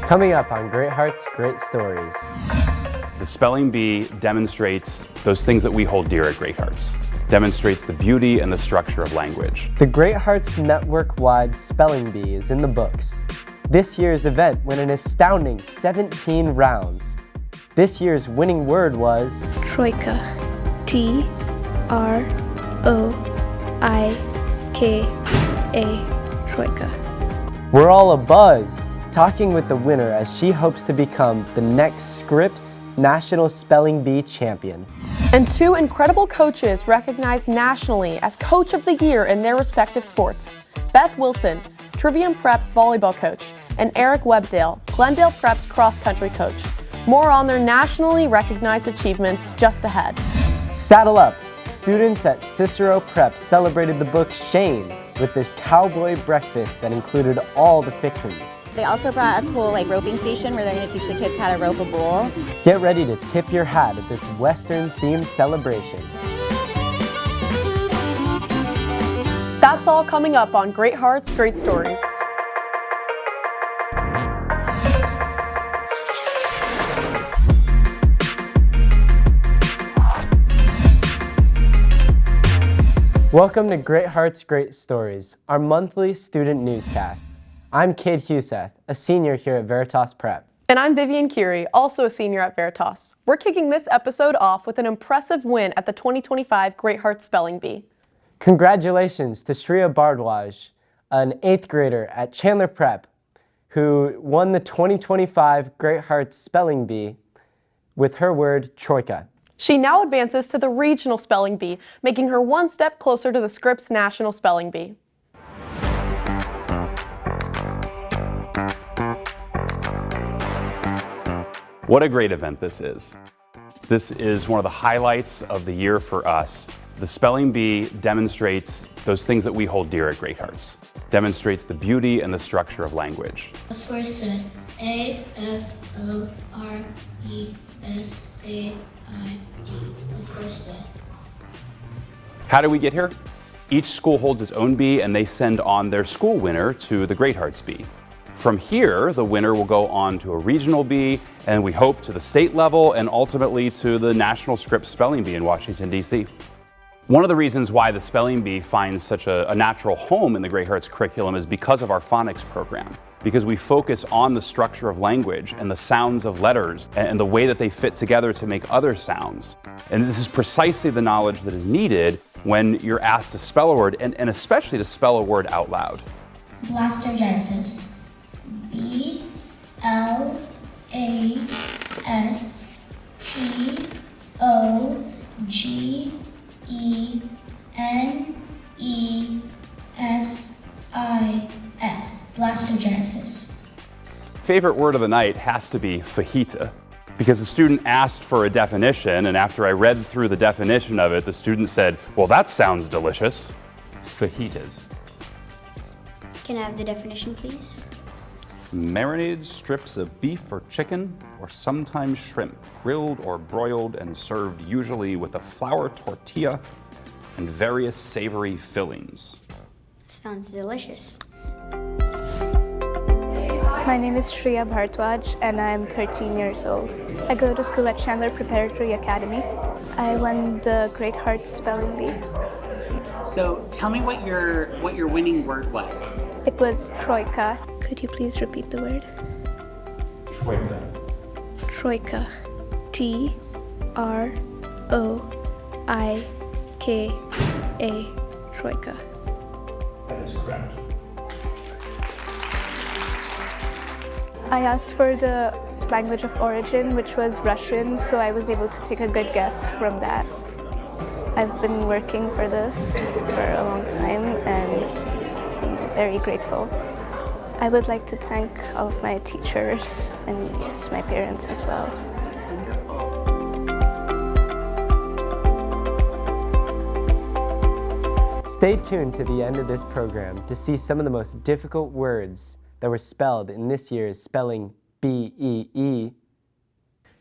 Coming up on Great Hearts, Great Stories. The Spelling Bee demonstrates those things that we hold dear at Great Hearts. Demonstrates the beauty and the structure of language. The Great Hearts network-wide Spelling Bee is in the books. This year's event went an astounding 17 rounds. This year's winning word was Troika. T-R-O-I-K-A. Troika. We're all abuzz, talking with the winner as she hopes to become the next Scripps National Spelling Bee champion. And two incredible coaches recognized nationally as Coach of the Year in their respective sports. Beth Wilson, Trivium Prep's volleyball coach, and Eric Webdale, Glendale Prep's cross-country coach. More on their nationally recognized achievements just ahead. Saddle up! Students at Cicero Prep celebrated the book Shane with the Cowboy breakfast that included all the fixings. They also brought a cool roping station where they're going to teach the kids how to rope a bull. Get ready to tip your hat at this Western-themed celebration. That's all coming up on Great Hearts, Great Stories. Welcome to Great Hearts, Great Stories, our monthly student newscast. I'm Cade Huseth, a senior here at Veritas Prep. And I'm Vivian Curie, also a senior at Veritas. We're kicking this episode off with an impressive win at the 2025 Great Hearts Spelling Bee. Congratulations to Shreya Bardwaj, an 8th grader at Chandler Prep, who won the 2025 Great Hearts Spelling Bee with her word troika. She now advances to the Regional Spelling Bee, making her one step closer to the Scripps National Spelling Bee. What a great event this is. This is one of the highlights of the year for us. The Spelling Bee demonstrates those things that we hold dear at Great Hearts. Demonstrates the beauty and the structure of language. The first set, A-F-O-R-E-S-A-I-D, the first set. How do we get here? Each school holds its own bee and they send on their school winner to the Great Hearts Bee. From here, the winner will go on to a regional bee, and we hope to the state level and ultimately to the National Scripps Spelling Bee in Washington, D.C. One of the reasons why the Spelling Bee finds such a natural home in the Great Hearts curriculum is because of our phonics program, because we focus on the structure of language and the sounds of letters and the way that they fit together to make other sounds. And this is precisely the knowledge that is needed when you're asked to spell a word, and especially to spell a word out loud. Blastogenesis. B-L-A-S-T-O-G-E-N-E-S-I-S. Blastogenesis. Favorite word of the night has to be fajita, because the student asked for a definition, and after I read through the definition of it, the student said, well, that sounds delicious. Fajitas. Can I have the definition, please? Marinated strips of beef or chicken, or sometimes shrimp, grilled or broiled and served usually with a flour tortilla and various savory fillings. Sounds delicious. My name is Shreya Bardwaj and I'm 13 years old. I go to school at Chandler Preparatory Academy. I won the Great Hearts Spelling Bee. So tell me what your winning word was. It was troika. Could you please repeat the word? Troika. Troika. T-R-O-I-K-A. Troika. That is correct. I asked for the language of origin, which was Russian, so I was able to take a good guess from that. I've been working for this for a long time and I'm very grateful. I would like to thank all of my teachers and yes, my parents as well. Stay tuned to the end of this program to see some of the most difficult words that were spelled in this year's Spelling Bee.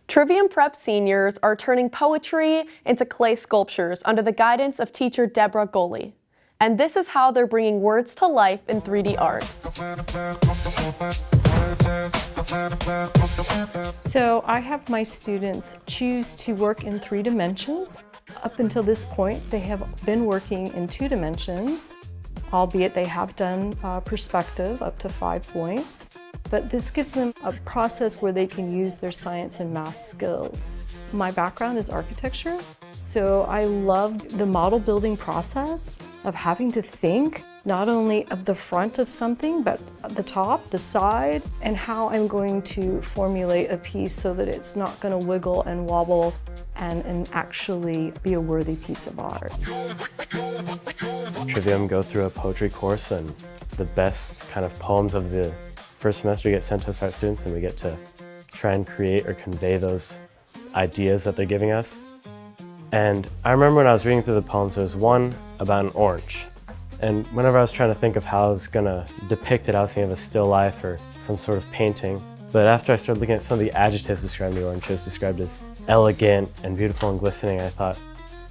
Trivium Prep seniors are turning poetry into clay sculptures under the guidance of teacher Deborah Goley. And this is how they're bringing words to life in 3D art. So I have my students choose to work in 3 dimensions. Up until this point, they have been working in 2 dimensions, albeit they have done perspective up to 5 points. But this gives them a process where they can use their science and math skills. My background is architecture, so I love the model building process of having to think not only of the front of something, but the top, the side, and how I'm going to formulate a piece so that it's not going to wiggle and wobble and actually be a worthy piece of art. Trivium go through a poetry course, and the best kind of poems of the first semester get sent to us, our students, and we get to try and create or convey those ideas that they're giving us. And I remember when I was reading through the poems, there was one about an orange. And whenever I was trying to think of how I was gonna depict it, I was thinking of a still life or some sort of painting. But after I started looking at some of the adjectives describing the orange, it was described as elegant and beautiful and glistening. I thought,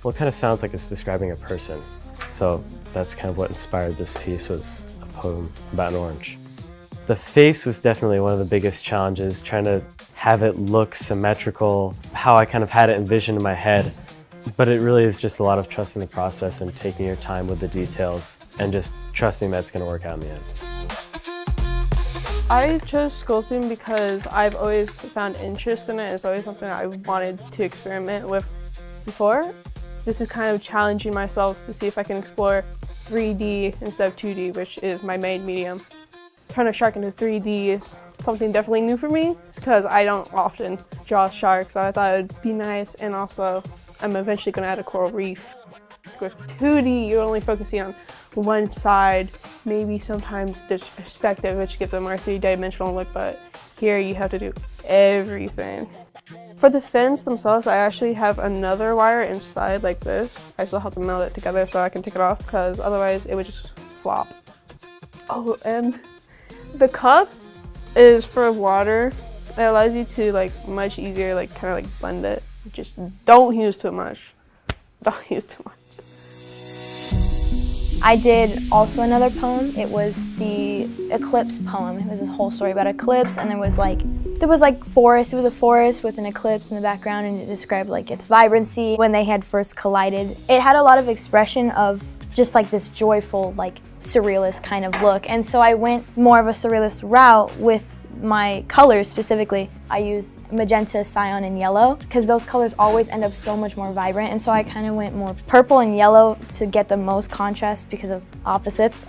well, it kind of sounds like it's describing a person. So that's kind of what inspired this piece, was a poem about an orange. The face was definitely one of the biggest challenges, trying to have it look symmetrical, how I kind of had it envisioned in my head. But it really is just a lot of trusting the process and taking your time with the details and just trusting that it's going to work out in the end. I chose sculpting because I've always found interest in it. It's always something I wanted to experiment with before. This is kind of challenging myself to see if I can explore 3D instead of 2D, which is my main medium. Turning a shark into 3D is something definitely new for me because I don't often draw sharks, so I thought it would be nice, and also I'm eventually going to add a coral reef. With 2D, you're only focusing on one side, maybe sometimes the perspective, which gives a more 3-dimensional look, but here you have to do everything. For the fins themselves, I actually have another wire inside like this. I still have to meld it together so I can take it off, because otherwise it would just flop. Oh, and the cup is for water. It allows you to much easier kind of blend it. Just don't use too much. Don't use too much. I did also another poem. It was the eclipse poem. It was this whole story about eclipse, and there was forest. It was a forest with an eclipse in the background, and it described its vibrancy when they had first collided. It had a lot of expression of just this joyful, surrealist kind of look. And so I went more of a surrealist route with my colors specifically. I used magenta, cyan, and yellow because those colors always end up so much more vibrant, and so I kind of went more purple and yellow to get the most contrast because of opposites.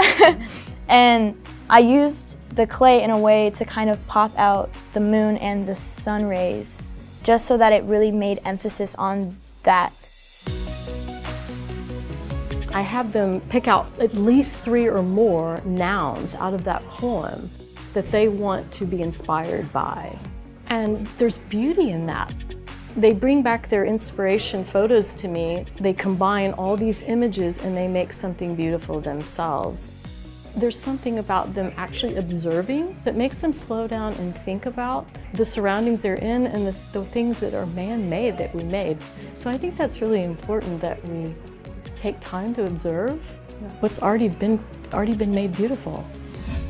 And I used the clay in a way to kind of pop out the moon and the sun rays, just so that it really made emphasis on that. I have them pick out at least 3 or more nouns out of that poem that they want to be inspired by. And there's beauty in that. They bring back their inspiration photos to me. They combine all these images and they make something beautiful themselves. There's something about them actually observing that makes them slow down and think about the surroundings they're in and the things that are man-made that we made. So I think that's really important, that we take time to observe what's already been made beautiful.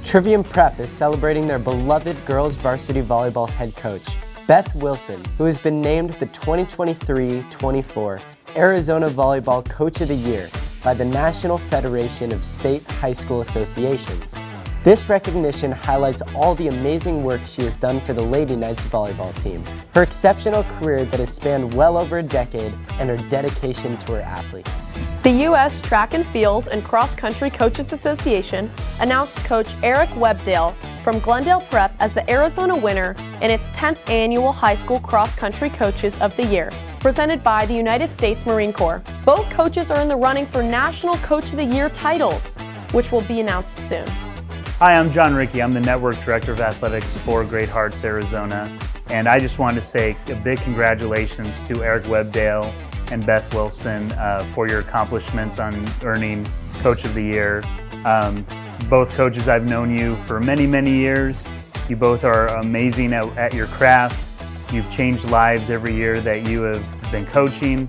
Trivium Prep is celebrating their beloved girls varsity volleyball head coach, Beth Wilson, who has been named the 2023-24 Arizona Volleyball Coach of the Year by the National Federation of State High School Associations. This recognition highlights all the amazing work she has done for the Lady Knights volleyball team, her exceptional career that has spanned well over a decade, and her dedication to her athletes. The U.S. Track and Field and Cross Country Coaches Association announced Coach Eric Webdale from Glendale Prep as the Arizona winner in its 10th annual High School Cross Country Coaches of the Year, presented by the United States Marine Corps. Both coaches are in the running for National Coach of the Year titles, which will be announced soon. Hi, I'm John Rickey. I'm the Network Director of Athletics for Great Hearts, Arizona. And I just wanted to say a big congratulations to Eric Webdale and Beth Wilson for your accomplishments on earning Coach of the Year. Both coaches, I've known you for many, many years. You both are amazing at your craft. You've changed lives every year that you have been coaching.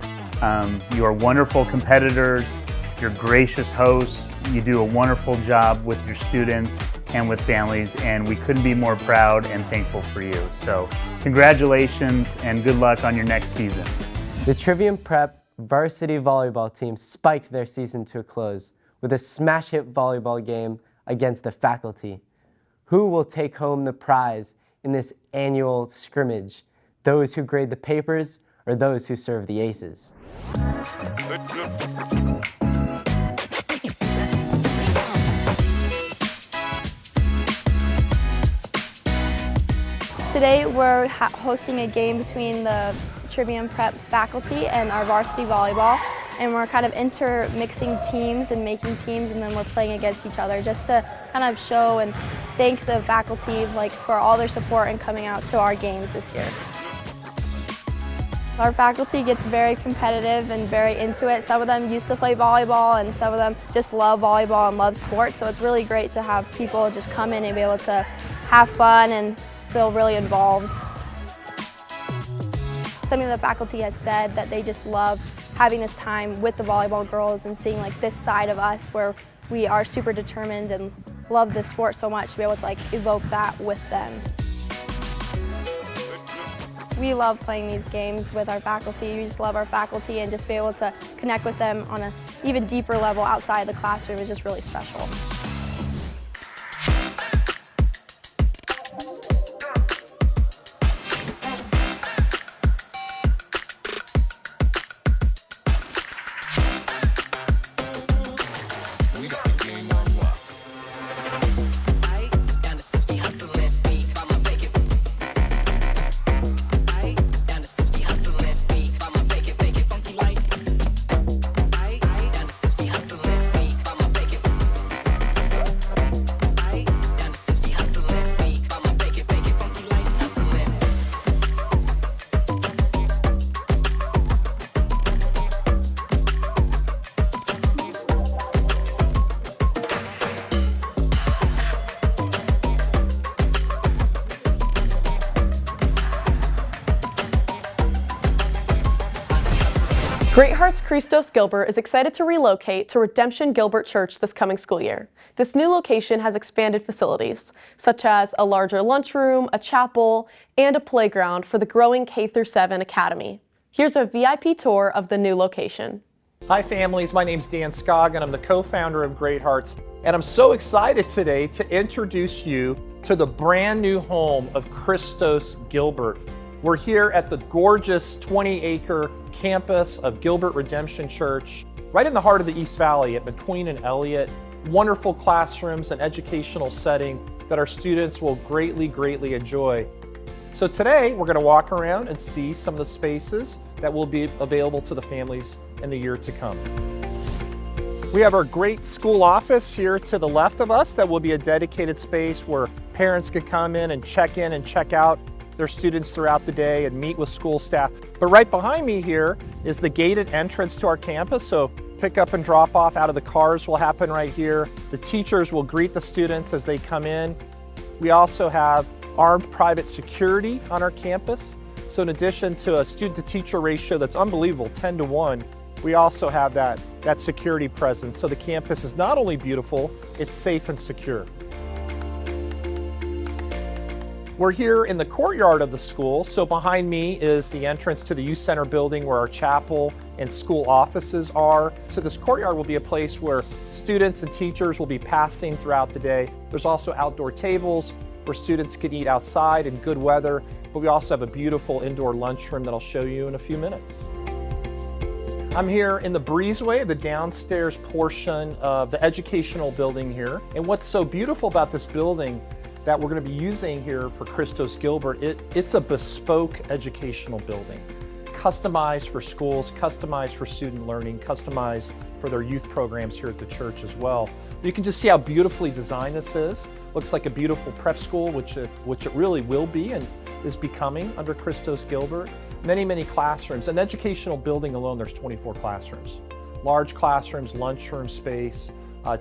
You are wonderful competitors. You're gracious hosts. You do a wonderful job with your students. and with families, and we couldn't be more proud and thankful for you. So congratulations and good luck on your next season. The Trivium Prep varsity volleyball team spiked their season to a close with a smash hit volleyball game against the faculty. Who will take home the prize in this annual scrimmage? Those who grade the papers or those who serve the aces? Today we're hosting a game between the Trivium Prep faculty and our varsity volleyball, and we're kind of intermixing teams and making teams, and then we're playing against each other just to kind of show and thank the faculty for all their support and coming out to our games this year. Our faculty gets very competitive and very into it. Some of them used to play volleyball and some of them just love volleyball and love sports, so it's really great to have people just come in and be able to have fun and feel really involved. Something the faculty has said that they just love having this time with the volleyball girls and seeing this side of us where we are super determined and love this sport so much to be able to evoke that with them. We love playing these games with our faculty. We just love our faculty, and just be able to connect with them on an even deeper level outside the classroom is just really special. Great Hearts Christos Gilbert is excited to relocate to Redemption Gilbert Church this coming school year. This new location has expanded facilities, such as a larger lunchroom, a chapel, and a playground for the growing K-7 academy. Here's a VIP tour of the new location. Hi families, my name's Dan Scoggin. I'm the co-founder of Great Hearts, and I'm so excited today to introduce you to the brand new home of Christos Gilbert. We're here at the gorgeous 20-acre campus of Gilbert Redemption Church, right in the heart of the East Valley at McQueen and Elliott. Wonderful classrooms and educational setting that our students will greatly enjoy. So today we're going to walk around and see some of the spaces that will be available to the families in the year to come. We have our great school office here to the left of us that will be a dedicated space where parents can come in and check out their students throughout the day and meet with school staff. But right behind me here is the gated entrance to our campus, so pick up and drop off out of the cars will happen right here. The teachers will greet the students as they come in. We also have armed private security on our campus. So in addition to a student-to-teacher ratio that's unbelievable, 10-to-1, we also have that security presence. So the campus is not only beautiful, it's safe and secure. We're here in the courtyard of the school. So behind me is the entrance to the youth center building where our chapel and school offices are. So this courtyard will be a place where students and teachers will be passing throughout the day. There's also outdoor tables where students can eat outside in good weather, but we also have a beautiful indoor lunchroom that I'll show you in a few minutes. I'm here in the breezeway, the downstairs portion of the educational building here. And what's so beautiful about this building that we're going to be using here for Christos Gilbert, it's a bespoke educational building, customized for schools, customized for student learning, customized for their youth programs here at the church as well. You can just see how beautifully designed this is. Looks like a beautiful prep school, which it really will be and is becoming under Christos Gilbert. Many classrooms. In the educational building alone, there's 24 classrooms. Large classrooms, lunchroom space,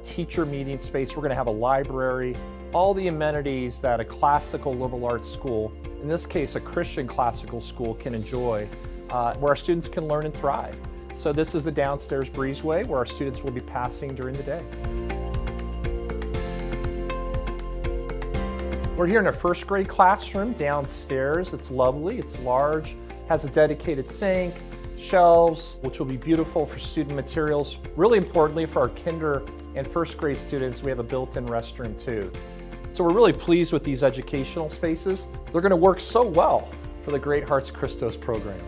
teacher meeting space. We're going to have a library, all the amenities that a classical liberal arts school, in this case a Christian classical school, can enjoy, where our students can learn and thrive. So this is the downstairs breezeway where our students will be passing during the day. We're here in a first grade classroom downstairs. It's lovely, it's large, has a dedicated sink, shelves, which will be beautiful for student materials. Really importantly for our kinder and first grade students, we have a built-in restroom too. So we're really pleased with these educational spaces. They're going to work so well for the Great Hearts Christos program.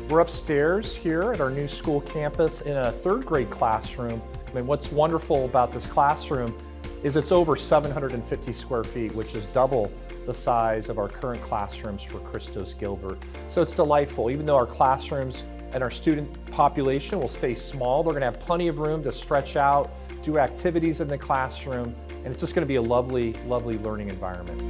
We're upstairs here at our new school campus in a third grade classroom. I mean, what's wonderful about this classroom is it's over 750 square feet, which is double the size of our current classrooms for Christos Gilbert. So it's delightful. Even though our classrooms and our student population will stay small, they're going to have plenty of room to stretch out, do activities in the classroom, and it's just going to be a lovely, lovely learning environment.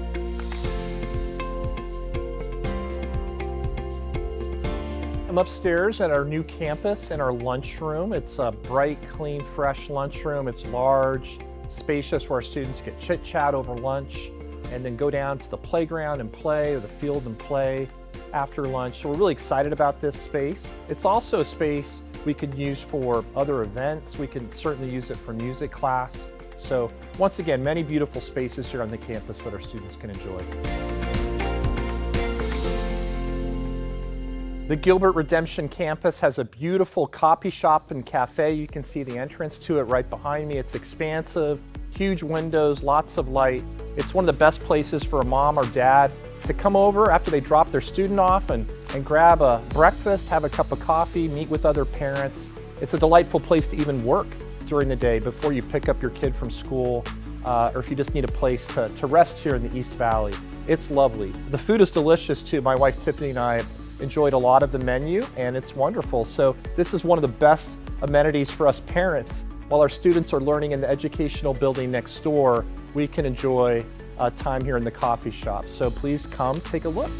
I'm upstairs at our new campus in our lunchroom. It's a bright, clean, fresh lunchroom. It's large, spacious, where our students get chit-chat over lunch and then go down to the playground and play, or the field and play after lunch. So we're really excited about this space. It's also a space we could use for other events. We can certainly use it for music class. So once again, many beautiful spaces here on the campus that our students can enjoy. The Gilbert Redemption campus has a beautiful coffee shop and cafe. You can see the entrance to it right behind me. It's expansive, huge windows, lots of light. It's one of the best places for a mom or dad to come over after they drop their student off and grab a breakfast, have a cup of coffee, meet with other parents. It's a delightful place to even work during the day before you pick up your kid from school, or if you just need a place to rest here in the East Valley. It's lovely. The food is delicious too. My wife Tiffany and I enjoyed a lot of the menu, and it's wonderful. So this is one of the best amenities for us parents. While our students are learning in the educational building next door, we can enjoy time here in the coffee shop. So please come take a look.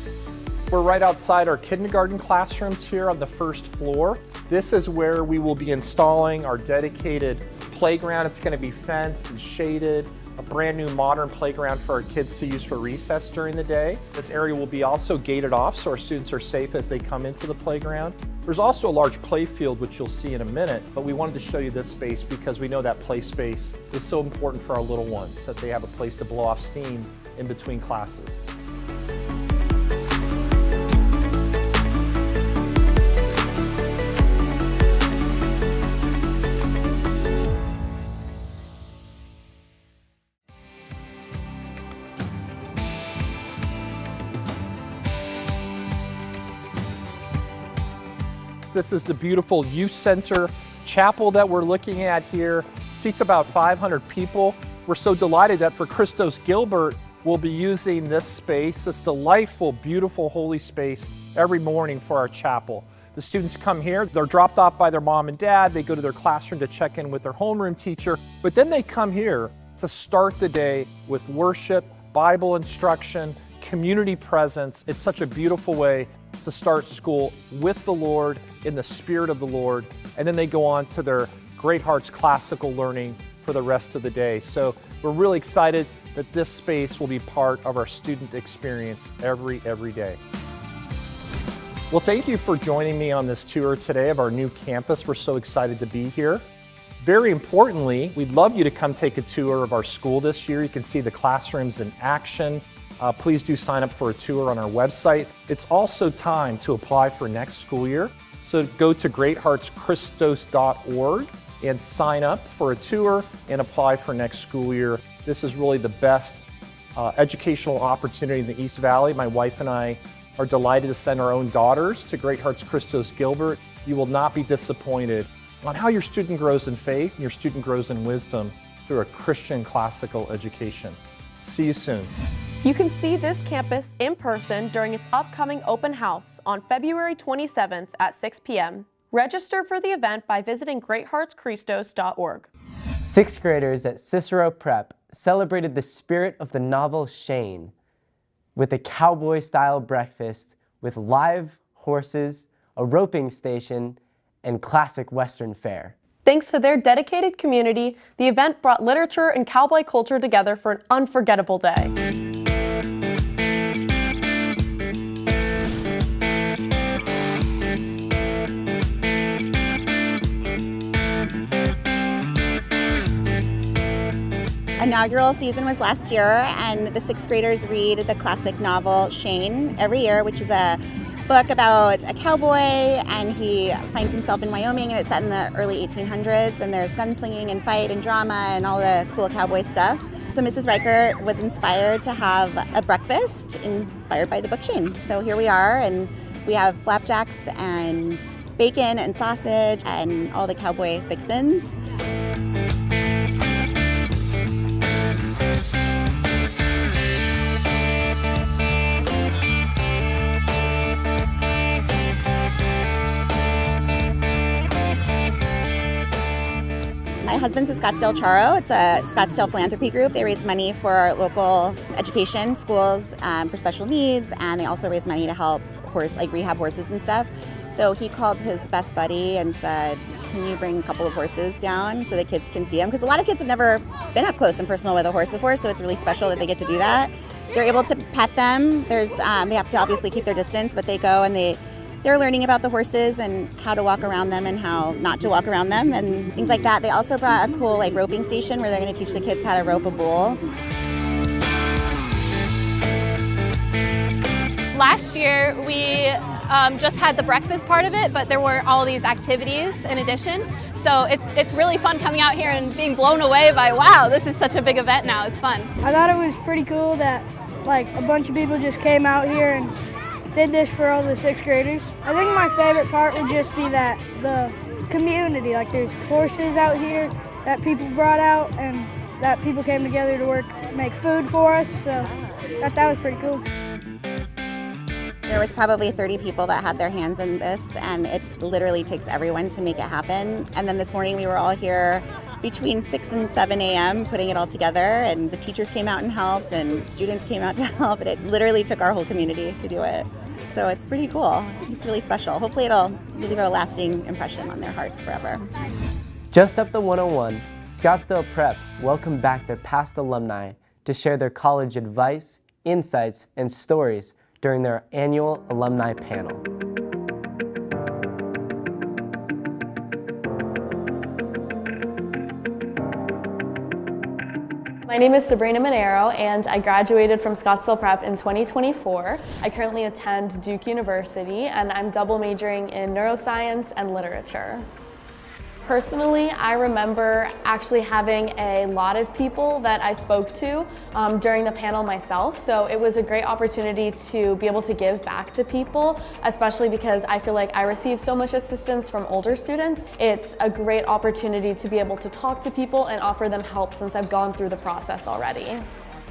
We're right outside our kindergarten classrooms here on the first floor. This is where we will be installing our dedicated playground. It's going to be fenced and shaded. A brand new modern playground for our kids to use for recess during the day. This area will be also gated off so our students are safe as they come into the playground. There's also a large play field, which you'll see in a minute, but we wanted to show you this space because we know that play space is so important for our little ones, that they have a place to blow off steam in between classes. This is the beautiful youth center chapel that we're looking at here. Seats about 500 people. We're so delighted that for Christos Gilbert, we'll be using this space, this delightful, beautiful, holy space every morning for our chapel. The students come here, they're dropped off by their mom and dad, they go to their classroom to check in with their homeroom teacher, but then they come here to start the day with worship, Bible instruction, community presence. It's such a beautiful way to start school with the Lord, in the Spirit of the Lord, and then they go on to their Great Hearts classical learning for the rest of the day. So we're really excited that this space will be part of our student experience every day. Well, thank you for joining me on this tour today of our new campus. We're so excited to be here. Very importantly, we'd love you to come take a tour of our school this year. You can see the classrooms in action. Please do sign up for a tour on our website. It's also time to apply for next school year. So go to greatheartschristos.org and sign up for a tour and apply for next school year. This is really the best educational opportunity in the East Valley. My wife and I are delighted to send our own daughters to Great Hearts Christos Gilbert. You will not be disappointed on how your student grows in faith and your student grows in wisdom through a Christian classical education. See you soon. You can see this campus in person during its upcoming open house on February 27th at 6 p.m. Register for the event by visiting greatheartschristos.org. Sixth graders at Cicero Prep celebrated the spirit of the novel Shane with a cowboy-style breakfast with live horses, a roping station, and classic Western fare. Thanks to their dedicated community, the event brought literature and cowboy culture together for an unforgettable day. inaugural season was last year, and the 6th graders read the classic novel Shane every year, which is a book about a cowboy, and he finds himself in Wyoming, and it's set in the early 1800s, and there's gunslinging and fight and drama and all the cool cowboy stuff. So Mrs. Riker was inspired to have a breakfast inspired by the book Shane. So here we are, and we have flapjacks and bacon and sausage and all the cowboy fixins. My husband's a Scottsdale Charo. It's a Scottsdale philanthropy group. They raise money for local education, schools for special needs, and they also raise money to help rehab horses and stuff. So he called his best buddy and said, can you bring a couple of horses down so the kids can see them? Because a lot of kids have never been up close and personal with a horse before, so it's really special that they get to do that. They're able to pet them. They have to obviously keep their distance, but they go and they're learning about the horses and how to walk around them and how not to walk around them and things like that. They also brought a cool roping station where they're going to teach the kids how to rope a bull. Last year we just had the breakfast part of it, but there were all these activities in addition. So it's really fun coming out here and being blown away by, wow, this is such a big event now. It's fun. I thought it was pretty cool that a bunch of people just came out here and did this for all the 6th graders. I think my favorite part would just be that the community, there's horses out here that people brought out and that people came together to make food for us, so I thought that was pretty cool. There was probably 30 people that had their hands in this, and it literally takes everyone to make it happen. And then this morning we were all here between 6 and 7 a.m. putting it all together, and the teachers came out and helped, and students came out to help, and it literally took our whole community to do it. So it's pretty cool. It's really special. Hopefully it'll leave a lasting impression on their hearts forever. Just up the 101, Scottsdale Prep welcomed back their past alumni to share their college advice, insights, and stories during their annual alumni panel. My name is Sabrina Monero, and I graduated from Scottsdale Prep in 2024. I currently attend Duke University, and I'm double majoring in neuroscience and literature. Personally, I remember actually having a lot of people that I spoke to during the panel myself, so it was a great opportunity to be able to give back to people, especially because I feel like I receive so much assistance from older students. It's a great opportunity to be able to talk to people and offer them help since I've gone through the process already.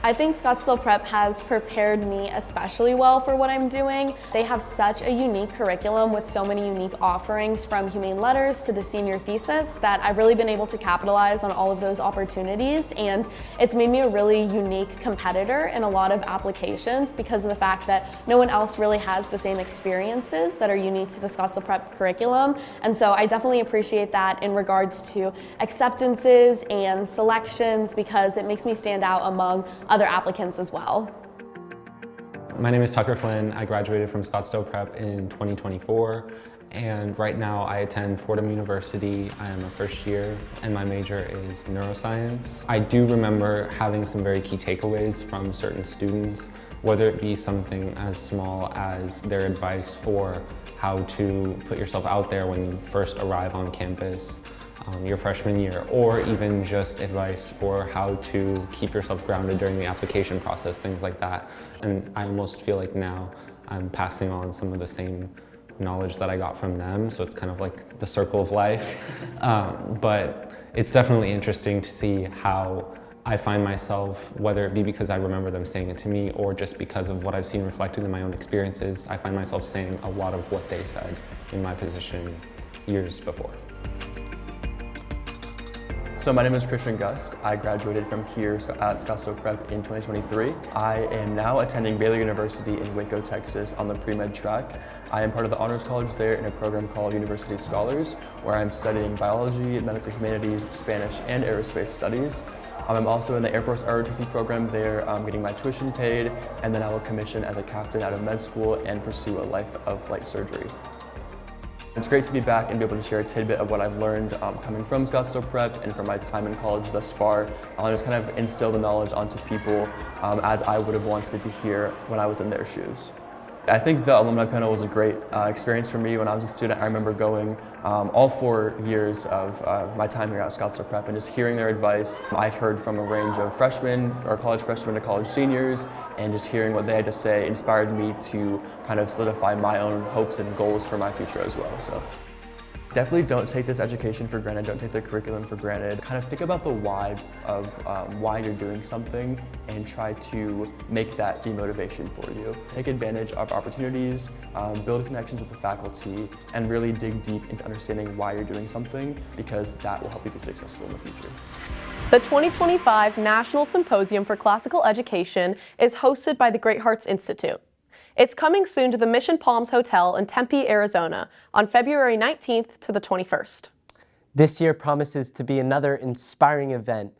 I think Scottsdale Prep has prepared me especially well for what I'm doing. They have such a unique curriculum with so many unique offerings, from humane letters to the senior thesis, that I've really been able to capitalize on all of those opportunities, and it's made me a really unique competitor in a lot of applications because of the fact that no one else really has the same experiences that are unique to the Scottsdale Prep curriculum. And so I definitely appreciate that in regards to acceptances and selections, because it makes me stand out among other applicants as well. My name is Tucker Flynn. I graduated from Scottsdale Prep in 2024, and right now I attend Fordham University. I am a first year, and my major is neuroscience. I do remember having some very key takeaways from certain students, whether it be something as small as their advice for how to put yourself out there when you first arrive on campus, your freshman year, or even just advice for how to keep yourself grounded during the application process, things like that. And I almost feel like now I'm passing on some of the same knowledge that I got from them, so it's kind of like the circle of life. But it's definitely interesting to see how I find myself, whether it be because I remember them saying it to me or just because of what I've seen reflected in my own experiences, I find myself saying a lot of what they said in my position years before. So my name is Christian Gust. I graduated from here at Scottsdale Prep in 2023. I am now attending Baylor University in Waco, Texas on the pre-med track. I am part of the honors college there in a program called University Scholars, where I'm studying biology, medical humanities, Spanish, and aerospace studies. I'm also in the Air Force ROTC program there, getting my tuition paid, and then I will commission as a captain out of med school and pursue a life of flight surgery. It's great to be back and be able to share a tidbit of what I've learned coming from Scottsdale Prep and from my time in college thus far. I'll just kind of instill the knowledge onto people as I would have wanted to hear when I was in their shoes. I think the alumni panel was a great experience for me when I was a student. I remember going all 4 years of my time here at Scottsdale Prep and just hearing their advice. I heard from a range of freshmen or college freshmen to college seniors, and just hearing what they had to say inspired me to kind of solidify my own hopes and goals for my future as well. So definitely don't take this education for granted, don't take the curriculum for granted. Kind of think about the why of why you're doing something and try to make that be motivation for you. Take advantage of opportunities, build connections with the faculty, and really dig deep into understanding why you're doing something, because that will help you be successful in the future. The 2025 National Symposium for Classical Education is hosted by the Great Hearts Institute. It's coming soon to the Mission Palms Hotel in Tempe, Arizona on February 19th to the 21st. This year promises to be another inspiring event,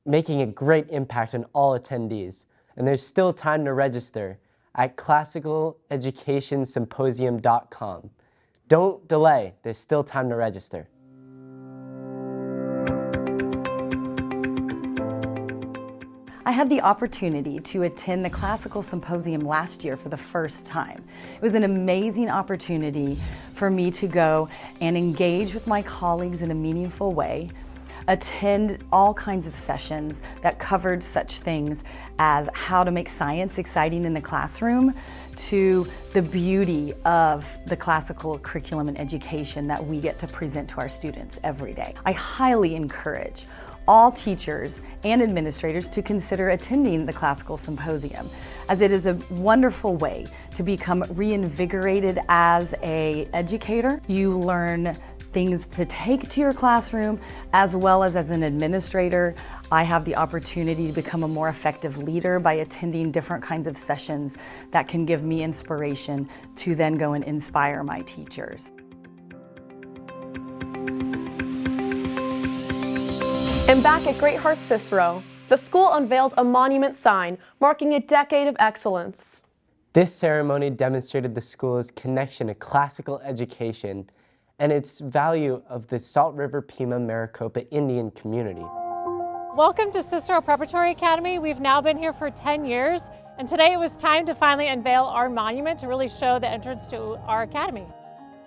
making a great impact on all attendees. And there's still time to register at classicaleducationsymposium.com. Don't delay, there's still time to register. I had the opportunity to attend the Classical Symposium last year for the first time. It was an amazing opportunity for me to go and engage with my colleagues in a meaningful way, attend all kinds of sessions that covered such things as how to make science exciting in the classroom, to the beauty of the classical curriculum and education that we get to present to our students every day. I highly encourage all teachers and administrators to consider attending the Classical Symposium, as it is a wonderful way to become reinvigorated as an educator. You learn things to take to your classroom, as well as an administrator. I have the opportunity to become a more effective leader by attending different kinds of sessions that can give me inspiration to then go and inspire my teachers. And back at Great Hearts Cicero, the school unveiled a monument sign marking a decade of excellence. This ceremony demonstrated the school's connection to classical education and its value of the Salt River Pima Maricopa Indian community. Welcome to Cicero Preparatory Academy. We've now been here for 10 years, and today it was time to finally unveil our monument to really show the entrance to our academy.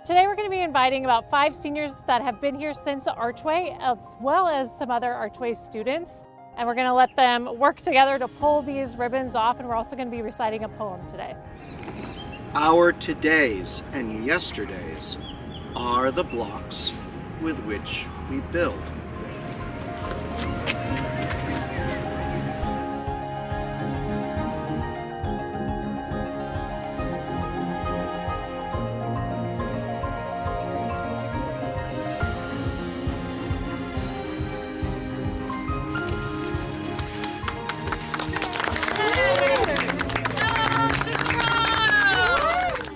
Today we're going to be inviting about 5 seniors that have been here since Archway, as well as some other Archway students. And we're going to let them work together to pull these ribbons off, and we're also going to be reciting a poem today. Our todays and yesterdays are the blocks with which we build.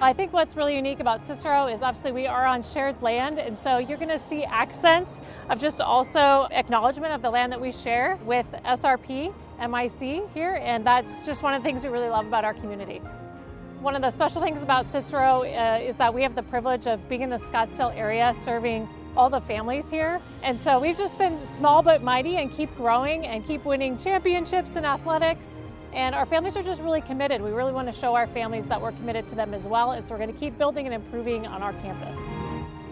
I think what's really unique about Cicero is obviously we are on shared land, and so you're going to see accents of just also acknowledgement of the land that we share with SRP, MIC here, and that's just one of the things we really love about our community. One of the special things about Cicero is that we have the privilege of being in the Scottsdale area serving all the families here, and so we've just been small but mighty and keep growing and keep winning championships in athletics. And our families are just really committed. We really want to show our families that we're committed to them as well. And so we're going to keep building and improving on our campus.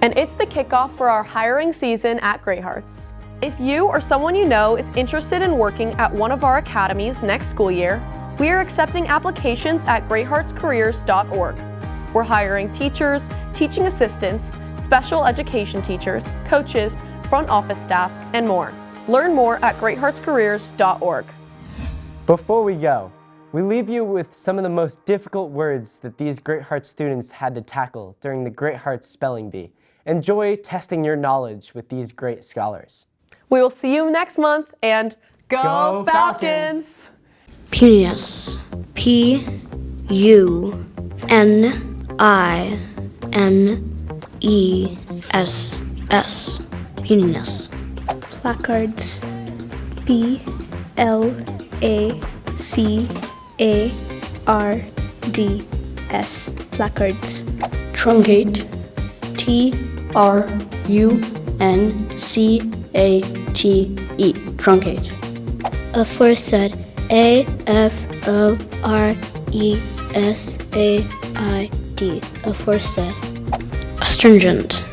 And it's the kickoff for our hiring season at Great Hearts. If you or someone you know is interested in working at one of our academies next school year, we are accepting applications at greatheartscareers.org. We're hiring teachers, teaching assistants, special education teachers, coaches, front office staff, and more. Learn more at greatheartscareers.org. Before we go, we leave you with some of the most difficult words that these Great Hearts students had to tackle during the Great Hearts Spelling Bee. Enjoy testing your knowledge with these great scholars. We will see you next month, and go Falcons! Puniness. P-U-N-I-N-E-S-S. Puniness. Placards. P-L-A-C-A-R-D-S. Placards. Truncate. T T-R-U-N-C-A-T-E, truncate. Aforesaid, A-F-O-R-E-S-A-I-D, aforesaid. Astringent,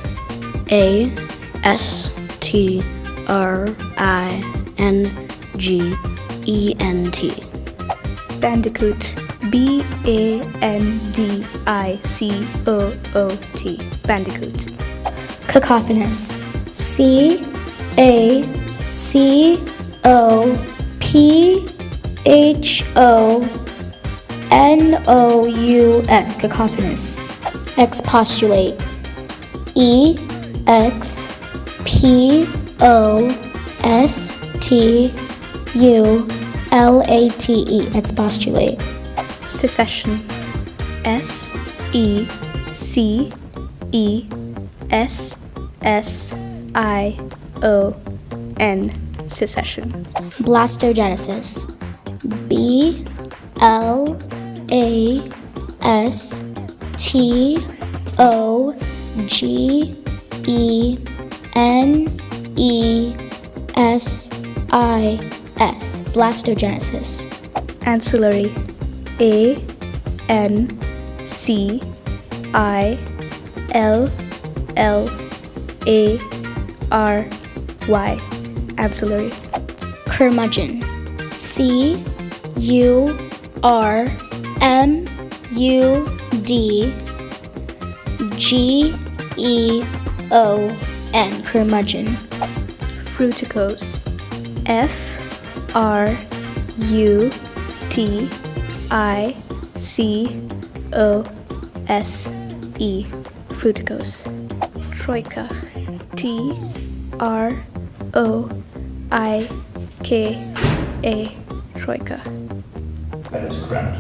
A-S-T-R-I-N-G-E-N-T. Bandicoot, B-A-N-D-I-C-O-O-T, bandicoot. Cacophonous, C-A-C-O-P-H-O-N-O-U-S, cacophonous. Expostulate, E-X-P-O-S-T-U-L-A-T-E, expostulate. Secession, S-E-C-E-S-S-I-O-N, secession. Blastogenesis, B-L-A-S-T-O-G-E-N-E-S-I-S, blastogenesis. Ancillary, A-N-C-I-L-L-A-R-Y, ancillary. Curmudgeon, C-U-R-M-U-D-G-E-O-N, curmudgeon. Fructose, F-R-U-T-I-C-O-S-E, fructose. Troika, T-R-O-I-K-A, troika. That is correct.